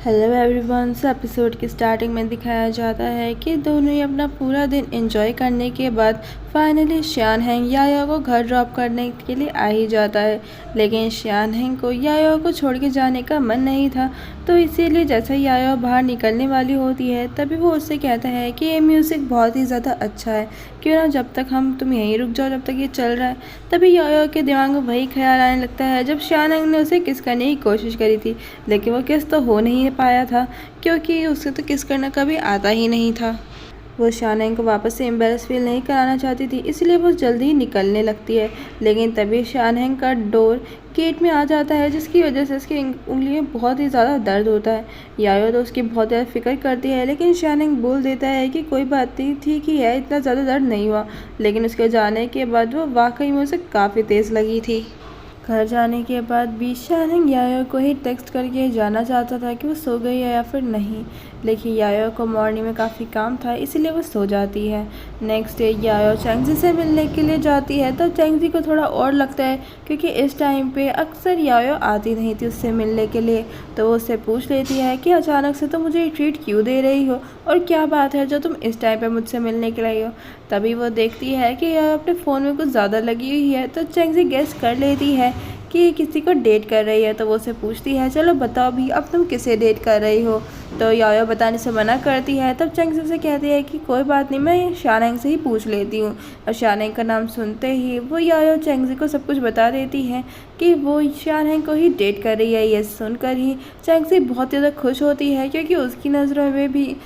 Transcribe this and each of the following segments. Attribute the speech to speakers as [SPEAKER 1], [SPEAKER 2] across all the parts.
[SPEAKER 1] Hello everyone. Episode की starting में दिखाया जाता है कि दोनों ही अपना पूरा दिन एंजॉय करने के बाद फाइनली शान हैंग यायो को घर ड्रॉप करने के लिए आ ही जाता है। लेकिन शान हैंग को यायो को छोड़ के जाने का मन नहीं था, तो इसीलिए जैसे ही यायो बाहर निकलने वाली होती है तभी वो उससे कहता है कि ये म्यूज़िक बहुत ही ज़्यादा अच्छा है, क्यों ना जब तक तुम यहीं रुक जाओ जब तक ये चल रहा है। तभी यायो के दिमाग में वही ख्याल आने लगता है जब शान हैंग ने उसे किस करने की कोशिश करी थी, लेकिन वो किस तो हो नहीं पाया था क्योंकि उसे तो किस करना कभी आता ही नहीं था। वो शान हैंग को वापस से एम्बेरस फील नहीं कराना चाहती थी, इसलिए वो जल्दी ही निकलने लगती है। लेकिन तभी शान हैंग का डोर गेट में आ जाता है, जिसकी वजह से उसकी उंगलियों में बहुत ही ज़्यादा दर्द होता है। यायो तो उसकी बहुत ज़्यादा फिक्र करती है, लेकिन शान हैंग बोल देता है कि कोई बात नहीं, ठीक ही है, इतना ज़्यादा दर्द नहीं हुआ। लेकिन उसके जाने के बाद वो वाकई में उसे काफ़ी तेज़ लगी थी। घर जाने के बाद भी शान हैंग यायो को ही टेक्स्ट करके जानना चाहता था कि वो सो गई है या फिर नहीं, लेकिन यायो को मॉर्निंग में काफ़ी काम था, इसीलिए वो सो जाती है। नेक्स्ट डे यायो चैंगजी से मिलने के लिए जाती है, तब चैंगजी को थोड़ा और लगता है क्योंकि इस टाइम पे अक्सर यायो आती नहीं थी उससे मिलने के लिए। तो वो उससे पूछ लेती है कि अचानक से तुम मुझे ये ट्रीट क्यों दे रही हो और क्या बात है जो तुम इस टाइम पे मुझसे मिलने के लिए आई हो। तभी वो देखती है कि यायो अपने फ़ोन में कुछ ज़्यादा लगी हुई है, तो चैंगजी गेस कर लेती है कि किसी को डेट कर रही है। तो वो उससे पूछती है, चलो बताओ भी अब तुम किसे डेट कर रही हो। तो यायो बताने से मना करती है। तब चैंगजी से कहती है कि कोई बात नहीं, मैं शान हैंग से ही पूछ लेती हूँ। और शान हैंग का नाम सुनते ही वो यायो चैंगजी को सब कुछ बता देती है कि वो शान हैंग को ही डेट कर रही है। ये सुनकर ही चैंगजी बहुत ज़्यादा खुश होती है, क्योंकि उसकी नज़रों में भी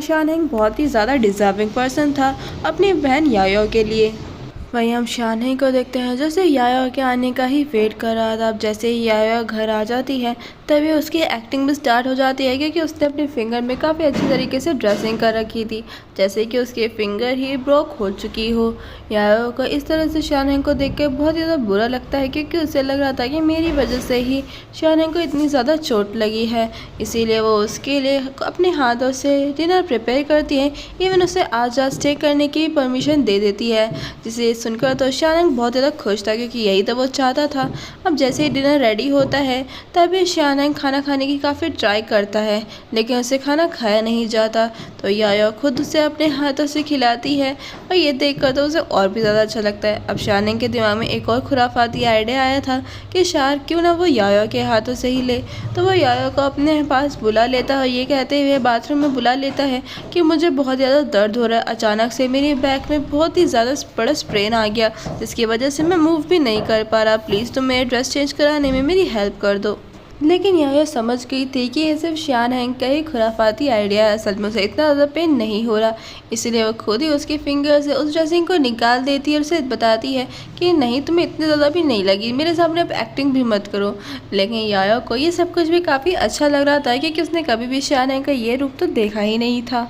[SPEAKER 1] शान हैंग बहुत ही ज़्यादा डिज़र्विंग पर्सन था अपनी बहन यायो के लिए। वहीं हम शान हैंग को देखते हैं जैसे यायो के आने का ही वेट कर रहा था। अब जैसे ही यायो घर आ जाती है तभी उसकी एक्टिंग भी स्टार्ट हो जाती है, क्योंकि उसने अपने फिंगर में काफ़ी अच्छी तरीके से ड्रेसिंग कर रखी थी, जैसे कि उसके फिंगर ही ब्रोक हो चुकी हो। यायो को इस तरह से शान हैंग को देख कर बहुत ज़्यादा बुरा लगता है, क्योंकि उसे लग रहा था कि मेरी वजह से ही शान हैंग को इतनी ज़्यादा चोट लगी है। इसीलिए वो उसके लिए अपने हाथों से डिनर प्रिपेयर करती है, इवन उसे आज रात स्टे करने की परमिशन दे देती है। जिसे सुनकर तो शान हैंग बहुत ज़्यादा खुश था, क्योंकि यही तो वो चाहता था। अब जैसे ही डिनर रेडी होता है तभी शान हैंग खाना खाने की काफ़ी ट्राई करता है, लेकिन उसे खाना खाया नहीं जाता। तो यायो खुद उसे अपने हाथों से खिलाती है और ये देखकर तो उसे और भी ज़्यादा अच्छा लगता है। अब शान हैंग के दिमाग में एक और खुराफाती आइडिया आया था कि शार क्यों ना वो यायो के हाथों से ही ले। तो वो यायो को अपने पास बुला लेता है और ये कहते हुए बाथरूम में बुला लेता है कि मुझे बहुत ज़्यादा दर्द हो रहा है, अचानक से मेरी बैक में बहुत ही ज़्यादा बड़ा स्प्रेन आ गया, जिसकी वजह से मैं मूव भी नहीं कर पा रहा, प्लीज़ तुम मेरे ड्रेस चेंज कराने में मेरी हेल्प कर दो। लेकिन यायो समझ गई थी कि ये सिर्फ शान हैंग का ही खुराफाती आइडिया है, असल में उसे इतना ज़्यादा पेन नहीं हो रहा। इसलिए वो खुद ही उसके फिंगर से उस ड्रेसिंग को निकाल देती है और उसे बताती है कि नहीं, तुम्हें इतनी ज़्यादा भी नहीं लगी, मेरे सामने अब एक्टिंग भी मत करो। लेकिन यायो को ये सब कुछ भी काफ़ी अच्छा लग रहा था, क्योंकि उसने कभी भी शान हैंग का ये रूप तो देखा ही नहीं था।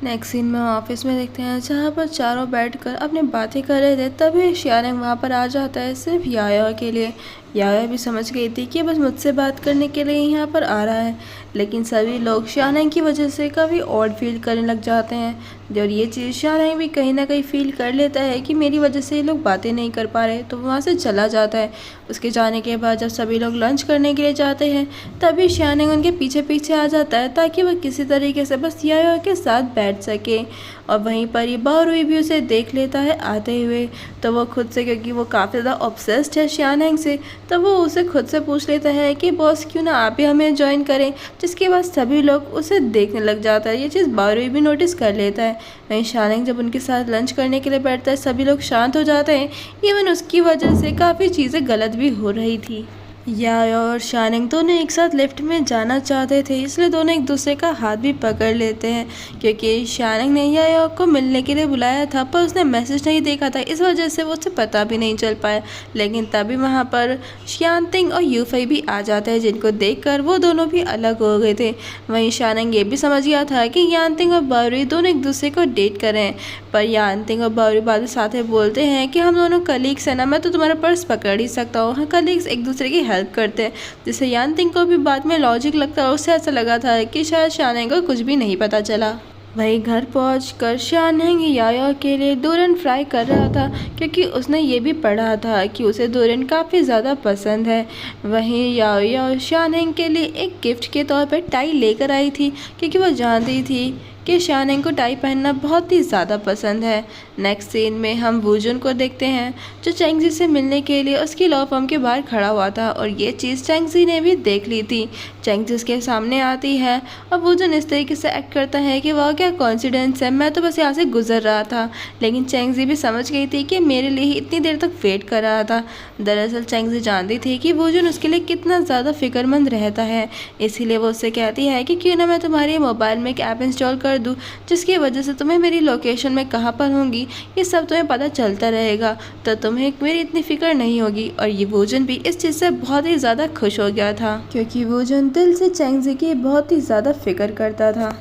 [SPEAKER 1] नेक्स्ट सीन में ऑफिस में देखते हैं जहाँ पर चारों बैठकर अपने बातें कर रहे थे, तभी शान हैंग वहाँ पर आ जाता है सिर्फ यायो के लिए। यायो भी समझ गई थी कि बस मुझसे बात करने के लिए यहाँ पर आ रहा है, लेकिन सभी लोग शान हैंग की वजह से काफ़ी ऑड फील करने लग जाते हैं। और ये चीज़ शान हैंग भी कहीं ना कहीं फील कर लेता है कि मेरी वजह से ये लोग बातें नहीं कर पा रहे, तो वहाँ से चला जाता है। उसके जाने के बाद जब सभी लोग लंच करने के लिए जाते हैं तभी शान हैंग उनके पीछे पीछे आ जाता है, ताकि वह किसी तरीके से बस यायो के साथ बैठ सके। और वहीं पर ये बारुई भी उसे देख लेता है आते हुए, तो वो खुद से, क्योंकि वो काफ़ी ज़्यादा ऑब्सेस्ड है शान हैंग से, तो वो उसे खुद से पूछ लेता है कि बॉस क्यों ना आप भी हमें ज्वाइन करें, जिसके बाद सभी लोग उसे देखने लग जाता है। ये चीज़ बारुई भी नोटिस कर लेता है। वहीं शान हैंग जब उनके साथ लंच करने के लिए बैठता है सभी लोग शांत हो जाते हैं, इवन उसकी वजह से काफ़ी चीज़ें गलत भी हो रही थी। यायो और शान हैंग दोनों एक साथ लिफ्ट में जाना चाहते थे, इसलिए दोनों एक दूसरे का हाथ भी पकड़ लेते हैं, क्योंकि शान हैंग ने यायो को मिलने के लिए बुलाया था पर उसने मैसेज नहीं देखा था, इस वजह से वो उसे पता भी नहीं चल पाया। लेकिन तभी वहाँ पर शांतिंग और यूफई भी आ जाते हैं, जिनको देखकर वो दोनों भी अलग हो गए थे। वहीं शान हैंग ये भी समझ गया था कि यानतिंग और बारुई दोनों एक दूसरे को डेट करें, पर यानतिंग और बारुई बाद में साथ में बोलते हैं कि हम दोनों कलीग्स हैं ना, मैं तो तुम्हारा पर्स पकड़ ही सकता हूँ। हाँ, कलीग्स एक दूसरे की हेल्प करते हैं, जिससे यानतिंग को भी बाद में लॉजिक लगता है और उससे ऐसा लगा था कि शायद शान हैंग को कुछ भी नहीं पता चला। वही घर पहुंचकर शानहेंग याया के लिए डोरन फ्राई कर रहा था, क्योंकि उसने ये भी पढ़ा था कि उसे डोरन काफ़ी ज़्यादा पसंद है। वहीं याया शानहेंग के लिए एक गिफ्ट के तौर पर टाई लेकर आई थी, क्योंकि वो जानती थी कि शानहेंग को टाई पहनना बहुत ही ज़्यादा पसंद है। नेक्स्ट सीन में हम वूजुन को देखते हैं, जो चैंगजी से मिलने के लिए उसकी लॉ फर्म के बाहर खड़ा हुआ था, और ये चीज़ चैंगजी ने भी देख ली थी। चैंगजी उसके सामने आती है और वूजुन इस तरीके से एक्ट करता है कि वाह क्या कॉन्फिडेंस है, मैं तो बस यहाँ से गुजर रहा था। लेकिन चैंगजी भी समझ गई थी कि मेरे लिए ही इतनी देर तक वेट कर रहा था। दरअसल चैंगजी जानती थी कि वूजुन उसके लिए कितना ज़्यादा फिक्रमंद रहता है, इसीलिए वो उससे कहती है कि क्यों ना मैं तुम्हारे मोबाइल में एक ऐप इंस्टॉल कर दूँ, जिसकी वजह से तुम्हें मेरी लोकेशन में कहाँ पर होंगी ये सब तुम्हें पता चलता रहेगा, तो तुम्हें मेरी इतनी फिक्र नहीं होगी। और ये वूजुन भी इस चीज़ से बहुत ही ज़्यादा खुश हो गया था, क्योंकि वूजुन दिल से चैंगजी की बहुत ही ज़्यादा फिक्र करता था।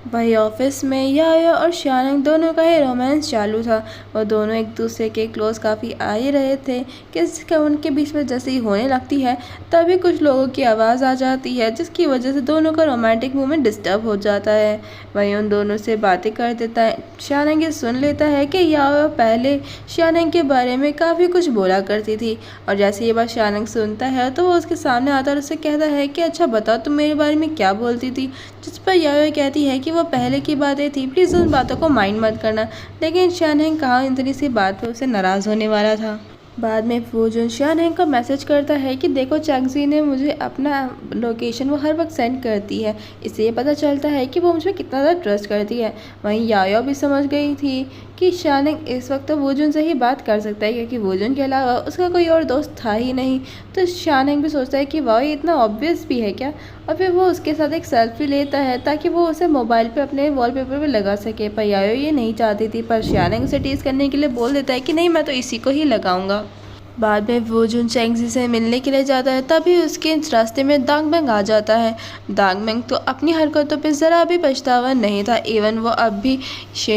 [SPEAKER 1] वही ऑफिस में याया और शानहेंग दोनों का ही रोमांस चालू था। वो दोनों एक दूसरे के क्लोज काफ़ी आ ही रहे थे कि उनके बीच में जैसे ही होने लगती है तभी कुछ लोगों की आवाज़ आ जाती है, जिसकी वजह से दोनों का रोमांटिक मूवमेंट डिस्टर्ब हो जाता है। वही उन दोनों से बातें कर देता है। शानहेंग ये सुन लेता है कि याया पहले शानहेंग के बारे में काफ़ी कुछ बोला करती थी, और जैसे ये बात शानहेंग सुनता है तो वो उसके सामने आता है और उससे कहता है कि अच्छा बताओ तुम मेरे बारे में क्या बोलती थी, जिस पर याया कहती है कि वो पहले की बातें थी, प्लीज़ उन बातों को माइंड मत करना। लेकिन शानहेंग कहाँ इतनी सी बात पर उसे नाराज़ होने वाला था। बाद में वूजुन शानहेंग को मैसेज करता है कि देखो चैंगजी ने मुझे अपना लोकेशन वो हर वक्त सेंड करती है, इससे ये पता चलता है कि वो मुझ पर कितना ज़्यादा ट्रस्ट करती है। वहीं याया भी समझ गई थी कि शानहेंग इस वक्त तो वूजुन से ही बात कर सकता है, क्योंकि वूजुन के अलावा उसका कोई और दोस्त था ही नहीं। तो शानहेंग भी सोचता है कि वाह ये इतना ऑब्वियस भी है क्या, और फिर वो उसके साथ एक सेल्फी लेता है ताकि वो उसे मोबाइल पे अपने वॉलपेपर पे लगा सके। पर याया ये नहीं चाहती थी, पर शानहेंग उसे टीज करने के लिए बोल देता है कि नहीं मैं तो इसी को ही लगाऊंगा। बाद में वूजुन चैंगजी से मिलने के लिए जाता है, तभी उसके रास्ते में दांगमेंग आ जाता है। दांगमेंग तो अपनी हरकतों पे ज़रा भी पछतावा नहीं था। इवन वो अब भी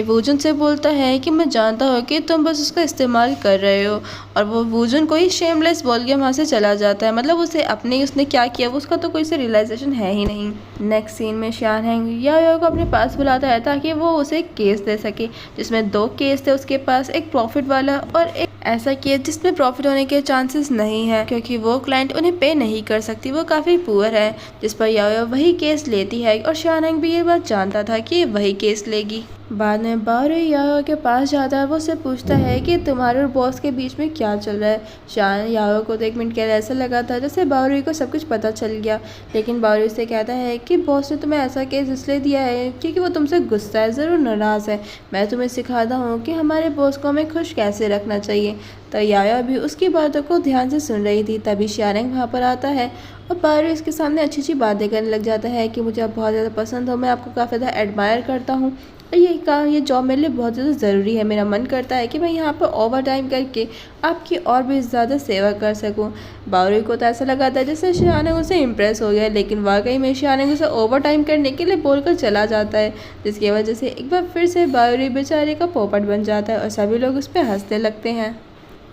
[SPEAKER 1] वूजुन से बोलता है कि मैं जानता हूँ कि तुम बस उसका इस्तेमाल कर रहे हो, और वो वूजुन को ही शेमलेस बोल के वहाँ से चला जाता है। मतलब उसे अपने उसने क्या किया वो उसका तो कोई से रियलाइजेशन है ही नहीं। नेक्स्ट सीन में शानहेंग याया को अपने पास बुलाता है ताकि वो उसे केस दे सके, जिसमें 2 केस थे उसके पास, एक प्रॉफिट वाला और एक ऐसा केस जिसमें प्रॉफिट होने के चांसेस नहीं है, क्योंकि वो क्लाइंट उन्हें पे नहीं कर सकती, वो काफ़ी पुअर है। जिस पर याया वही केस लेती है, और शानहेंग भी ये बात जानता था कि वही केस लेगी। बाद में बारू याया के पास जाता है, वो उससे पूछता है कि तुम्हारे और बॉस के बीच में क्या चल रहा है। शान याया को तो 1 मिनट के लिए ऐसा लगा था जैसे बारू को सब कुछ पता चल गया, लेकिन बारू से कहता है कि बॉस ने तुम्हें ऐसा केस इसलिए दिया है क्योंकि वो तुमसे गुस्सा है, ज़रूर नाराज़ है। मैं तुम्हें सिखाता हूँ कि हमारे बॉस को हमें खुश कैसे रखना चाहिए। तो याया भी उसकी बातों को ध्यान से सुन रही थी। तभी शानहेंग वहाँ पर आता है और बारू इसके सामने अच्छी अच्छी बातें करने लग जाता है कि मुझे आप बहुत ज़्यादा पसंद हो, मैं आपको काफ़ी ज़्यादा एडमायर करता हूँ, और ये जॉब मेरे लिए बहुत ज़्यादा ज़रूरी है। मेरा मन करता है कि मैं यहाँ पर ओवर टाइम करके आपकी और भी ज़्यादा सेवा कर सकूँ। बारू को तो ऐसा लगा था जैसे शानहेंग उससे इम्प्रेस हो गया, लेकिन वाकई में शानहेंग उसे ओवर टाइम करने के लिए बोलकर चला जाता है, जिसकी वजह से एक बार फिर से बारू बेचारे का पोपट बन जाता है और सभी लोग उस पर हंसने लगते हैं।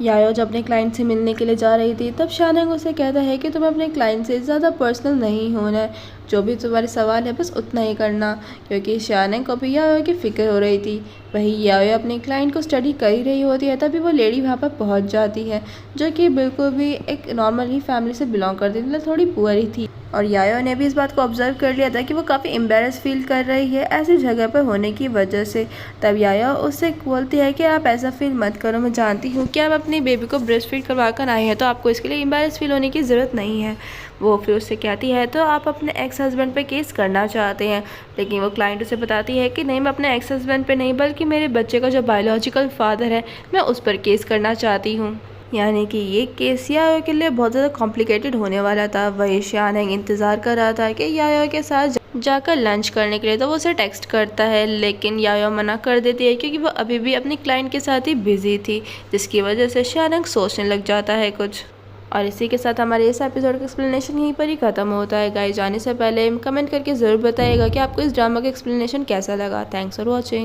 [SPEAKER 1] याया जब अपने क्लाइंट से मिलने के लिए जा रही थी, तब शानहेंग उसे कहता है कि तुम्हें अपने क्लाइंट से ज़्यादा पर्सनल नहीं होना है, जो भी तुम्हारे सवाल है बस उतना ही करना, क्योंकि शानहेंग को भी याया की फ़िक्र हो रही थी। वही याया अपने क्लाइंट को स्टडी कर ही रही होती है, तभी वो लेडी वहाँ पर पहुँच जाती है, जो कि बिल्कुल भी एक नॉर्मल ही फैमिली से बिलोंग करती थी, मतलब थोड़ी पुअर ही थी। और याया ने भी इस बात को ऑब्जर्व कर लिया था कि वो काफ़ी एम्बेरस फील कर रही है ऐसी जगह पर होने की वजह से। तब याया उससे बोलती है कि आप ऐसा फील मत करो, मैं जानती हूँ कि आप अपनी बेबी को ब्रेस्ट फीड करवा कर आए हैं, तो आपको इसके लिए एम्बेरस फील होने की ज़रूरत नहीं है। वो फिर उससे कहती है तो आप अपने एक्स हस्बैंड पे केस करना चाहते हैं, लेकिन वो क्लाइंट उसे बताती है कि नहीं, मैं अपने एक्स हस्बैंड पे नहीं बल्कि मेरे बच्चे का जो बायोलॉजिकल फादर है मैं उस पर केस करना चाहती हूँ। यानी कि ये केस याया के लिए बहुत ज़्यादा कॉम्प्लिकेटेड होने वाला था। वही शानहेंग इंतज़ार कर रहा था कि याया के साथ जाकर लंच करने के लिए, तो वो उसे टेक्स्ट करता है, लेकिन याया मना कर देती है क्योंकि वो अभी भी अपनी क्लाइंट के साथ ही बिजी थी, जिसकी वजह से शानहेंग सोचने लग जाता है कुछ। और इसी के साथ हमारे इस एपिसोड का एक्सप्लेनेशन यहीं पर ही ख़त्म होता है। गाइस जाने से पहले कमेंट करके ज़रूर बताइएगा कि आपको इस ड्रामा का एक्सप्लेनेशन कैसा लगा। Thanks for watching.